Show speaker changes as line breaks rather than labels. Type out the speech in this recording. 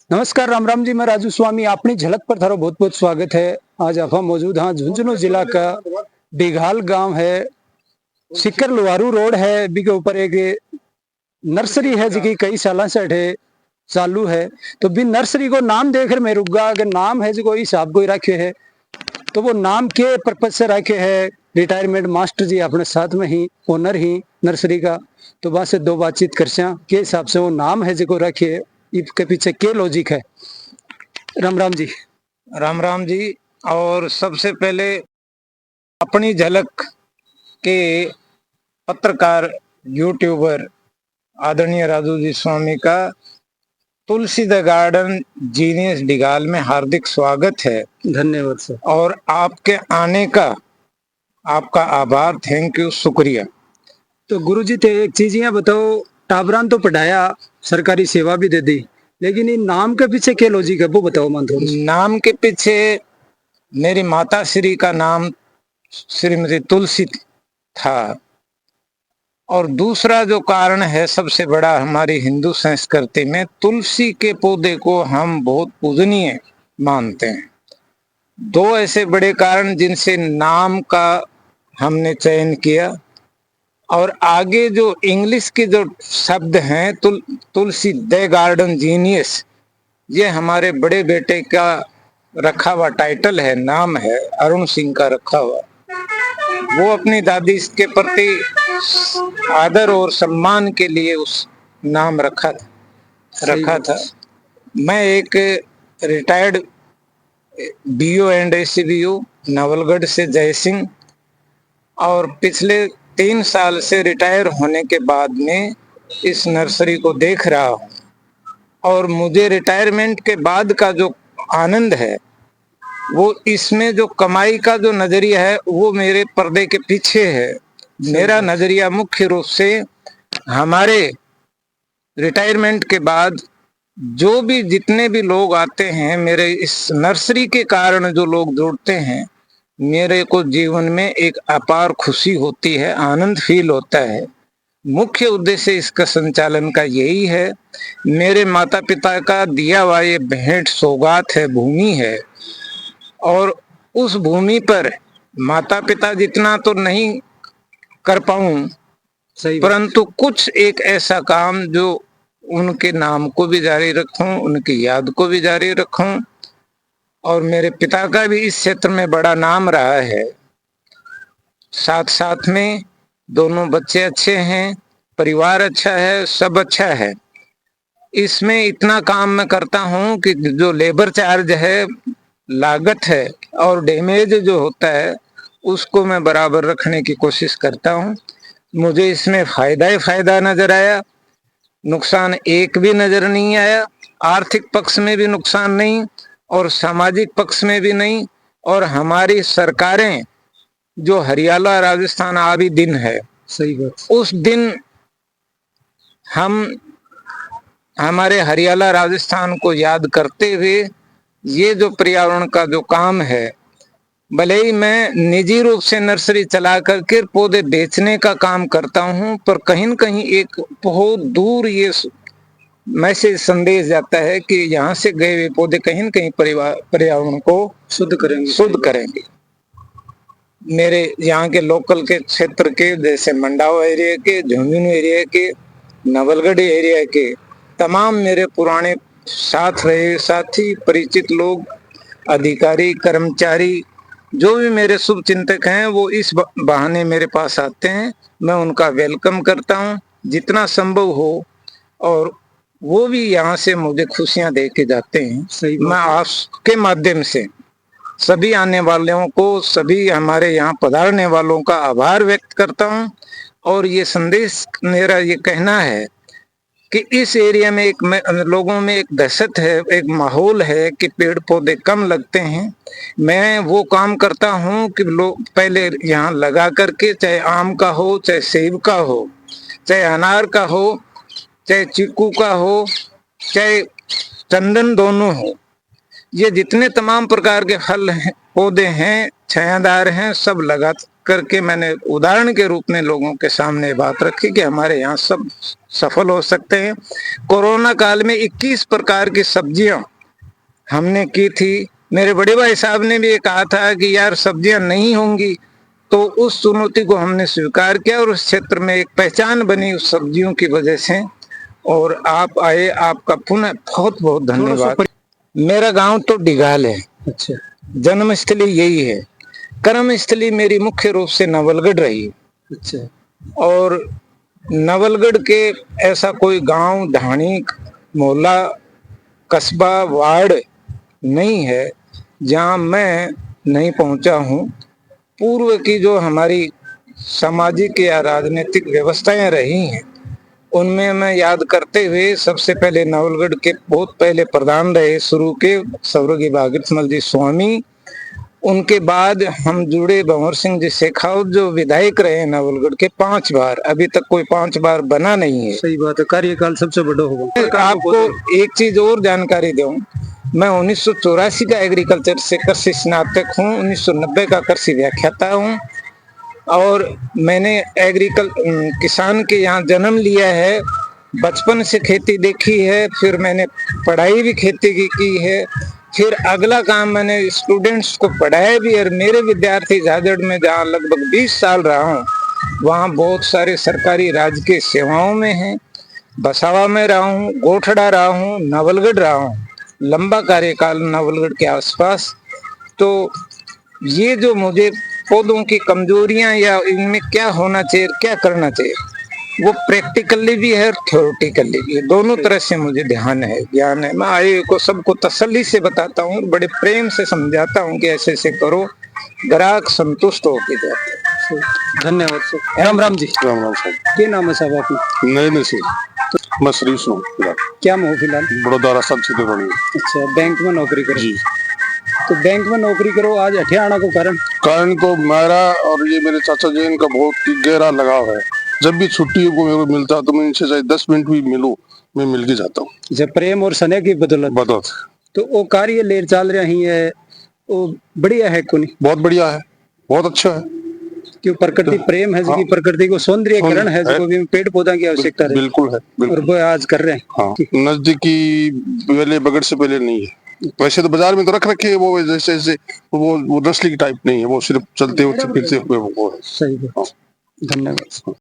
नमस्कार, राम राम जी। मैं राजू स्वामी अपनी झलक पर थारो बहुत बहुत स्वागत है। आज आप मौजूद हाँ झुंझुनू जिला का डिघाल गांव है, सिक्कर लुहारू रोड है। बी के ऊपर एक नर्सरी है जी कई साल से अठे चालू है। तो बी नर्सरी को नाम देखकर मैं रुक गया। अगर नाम है जो हिसाब को ही रखे है तो वो नाम के पर्पज से रखे है। रिटायरमेंट मास्टर जी अपने साथ में ही ओनर ही नर्सरी का, तो वहां से दो बातचीत कर के हिसाब से वो नाम है जो रखे है, इसके पीछे क्या लॉजिक है। राम राम जी।
राम राम जी। और सबसे पहले अपनी झलक के पत्रकार यूट्यूबर आदरणीय राजू जी स्वामी का तुलसी द गार्डन जीनियस डिगाल में हार्दिक स्वागत है।
धन्यवाद सर।
और आपके आने का आपका आभार, थैंक यू, शुक्रिया।
तो गुरुजी थे एक चीज यहाँ बताओ, टाबरान तो पढ़ाया, सरकारी सेवा भी दे दी, लेकिन इन नाम के पीछे क्या लॉजिक है वो बताओ मान थोड़ा।
नाम के पीछे मेरी माता श्री का नाम श्रीमती तुलसी था। और दूसरा जो कारण है सबसे बड़ा, हमारी हिंदू संस्कृति में तुलसी के पौधे को हम बहुत पूजनीय मानते हैं। दो ऐसे बड़े कारण जिनसे नाम का हमने चयन किया। और आगे जो इंग्लिश के जो शब्द हैं तुलसी द गार्डन जीनियस, ये हमारे बड़े बेटे का रखा हुआ टाइटल है, नाम है, अरुण सिंह का रखा हुआ। वो अपनी दादी के प्रति आदर और सम्मान के लिए उस नाम रखा था। मैं एक रिटायर्ड बीओ एंड एसीबीओ नवलगढ़ से जय सिंह, और पिछले 3 साल से रिटायर होने के बाद में इस नर्सरी को देख रहा हूँ। और मुझे रिटायरमेंट के बाद का जो आनंद है, वो इसमें जो कमाई का जो नजरिया है वो मेरे पर्दे के पीछे है। मेरा नजरिया मुख्य रूप से हमारे रिटायरमेंट के बाद जो भी जितने भी लोग आते हैं, मेरे इस नर्सरी के कारण जो लोग जुड़ते हैं, मेरे को जीवन में एक अपार खुशी होती है, आनंद फील होता है। मुख्य उद्देश्य इसका संचालन का यही है। मेरे माता पिता का दिया हुआ ये भेंट सौगात है, भूमि है। और उस भूमि पर माता पिता जितना तो नहीं कर पाऊं, परंतु कुछ एक ऐसा काम जो उनके नाम को भी जारी रखूं, उनकी याद को भी जारी रखूं। और मेरे पिता का भी इस क्षेत्र में बड़ा नाम रहा है। साथ साथ में दोनों बच्चे अच्छे हैं, परिवार अच्छा है, सब अच्छा है। इसमें इतना काम मैं करता हूं कि जो लेबर चार्ज है, लागत है, और डैमेज जो होता है, उसको मैं बराबर रखने की कोशिश करता हूं। मुझे इसमें फायदा ही फायदा नजर आया, नुकसान एक भी नजर नहीं आया। आर्थिक पक्ष में भी नुकसान नहीं और सामाजिक पक्ष में भी नहीं। और हमारी सरकारें जो हरियाणा राजस्थान आदि दिन है,
सही बात,
उस दिन हम हमारे हरियाणा राजस्थान को याद करते हुए ये जो पर्यावरण का जो काम है, भले ही मैं निजी रूप से नर्सरी चला करके पौधे बेचने का काम करता हूं, पर कहीं न कहीं एक बहुत दूर ये मैसेज संदेश जाता है कि यहाँ से गए हुए पौधे कहीं न कहीं पर्यावरण को शुद्ध करेंगे। मेरे यहाँ के लोकल के क्षेत्र के, जैसे मंडावा एरिया के, झुंझुनू एरिया के, नवलगढ़ एरिया के तमाम मेरे पुराने साथ रहे साथी, परिचित लोग, अधिकारी, कर्मचारी, जो भी मेरे शुभ चिंतक हैं, वो इस बहाने मेरे पास आते हैं। मैं उनका वेलकम करता हूँ जितना संभव हो, और वो भी यहाँ से मुझे खुशियां दे के जाते हैं। मैं आपके माध्यम से सभी आने वालों को, सभी हमारे यहाँ पधारने वालों का आभार व्यक्त करता हूँ। और ये संदेश मेरा ये कहना है कि इस एरिया में एक लोगों में एक दहशत है, एक माहौल है कि पेड़ पौधे कम लगते हैं। मैं वो काम करता हूँ कि लोग पहले यहाँ लगा करके, चाहे आम का हो, चाहे सेब का हो, चाहे अनार का हो, चाहे चीकू का हो, चाहे चंदन, दोनों हो, ये जितने तमाम प्रकार के फल हैं, पौधे हैं, छायादार हैं, सब करके मैंने उदाहरण के रूप में लोगों के सामने बात रखी कि हमारे यहाँ सब सफल हो सकते हैं। कोरोना काल में 21 प्रकार की सब्जियां हमने की थी। मेरे बड़े भाई साहब ने भी ये कहा था कि यार सब्जियां नहीं होंगी, तो उस चुनौती को हमने स्वीकार किया और उस क्षेत्र में एक पहचान बनी उस सब्जियों की वजह से। और आप आए, आपका पुनः बहुत बहुत धन्यवाद। मेरा गांव तो डिघाल है,
अच्छा,
जन्मस्थली यही है। कर्मस्थली मेरी मुख्य रूप से नवलगढ़ रही।
अच्छा,
और नवलगढ़ के ऐसा कोई गांव, ढाणी, मोहल्ला, कस्बा, वार्ड नहीं है जहां मैं नहीं पहुंचा हूं। पूर्व की जो हमारी सामाजिक या राजनीतिक व्यवस्थाएं रही हैं, उनमें मैं याद करते हुए सबसे पहले नवलगढ़ के बहुत पहले प्रधान रहे शुरू के स्वर्गीय भागीरथमल जी स्वामी। उनके बाद हम जुड़े भंवर सिंह जी शेखावत, जो विधायक रहे नवलगढ़ के 5 बार। अभी तक कोई 5 बार बना नहीं है।
सही बात है, कार्यकाल सबसे बड़ा होगा।
आपको एक चीज और जानकारी दूं, मैं 1984 का एग्रीकल्चर से कृषि स्नातक हूँ, 1990 का कृषि व्याख्याता हूँ। और मैंने किसान के यहाँ जन्म लिया है, बचपन से खेती देखी है, फिर मैंने पढ़ाई भी खेती की है। फिर अगला काम मैंने स्टूडेंट्स को पढ़ाया भी, और मेरे विद्यार्थी झाझड़ में जहाँ लगभग 20 साल रहा हूँ, वहाँ बहुत सारे सरकारी राजकीय सेवाओं में हैं। बसावा में रहा हूँ, गोठड़ा रहा हूँ, नवलगढ़ रहा हूँ, लंबा कार्यकाल नवलगढ़ के आसपास। तो ये जो मुझे पौधों की कमजोरियां या इनमें क्या होना चाहिए, क्या करना चाहिए, वो प्रैक्टिकली भी है और थ्योरेटिकली भी है। दोनों तरह से मुझे ध्यान है, ज्ञान है। मैं आए को सबको तसल्ली से बताता हूँ, बड़े प्रेम से समझाता हूँ कि ऐसे ऐसे करो, ग्राहक संतुष्ट होके जाते।
धन्यवाद सर। राम राम जी।
राम राम साहब।
क्या नाम है साहब आपका?
नरेंद्र सिंह। मैं शरीफ हूँ फिलहाल।
क्या हो फिलहाल?
बड़ौदा राजस्थान क्षेत्र बनी।
अच्छा, बैंक में नौकरी करो
जी।
तो बैंक में नौकरी करो, आज हठियाणा को कारण
तो मेरा और ये मेरे चाचा जी, इनका बहुत ही गहरा लगाव है। जब भी छुट्टी को मेरे को मिलता है तो मैं इनसे चाहे 10 मिनट भी मिलूं, मैं मिल के जाता हूँ।
जब प्रेम और स्नेह की बदौलत तो वो कार्य ले चल रही है, वो बढ़िया है को नहीं?
बहुत बढ़िया है, बहुत अच्छा है।
क्यों? प्रकृति प्रेम है,
हाँ।
प्रकृति को सौंदर्यकरण है, जो भी पेड़ पौधा की आवश्यकता है।
बिल्कुल है, बिल्कुल।
और वो आज कर रहे हैं।
हाँ, नजदीकी पहले बगड़ से पहले नहीं है। वैसे तो बाजार में तो रख रखे है वो, जैसे जैसे वो नस्ली की टाइप नहीं है, वो सिर्फ चलते हुए फिरते हुए वो है।
सही बात। धन्यवाद।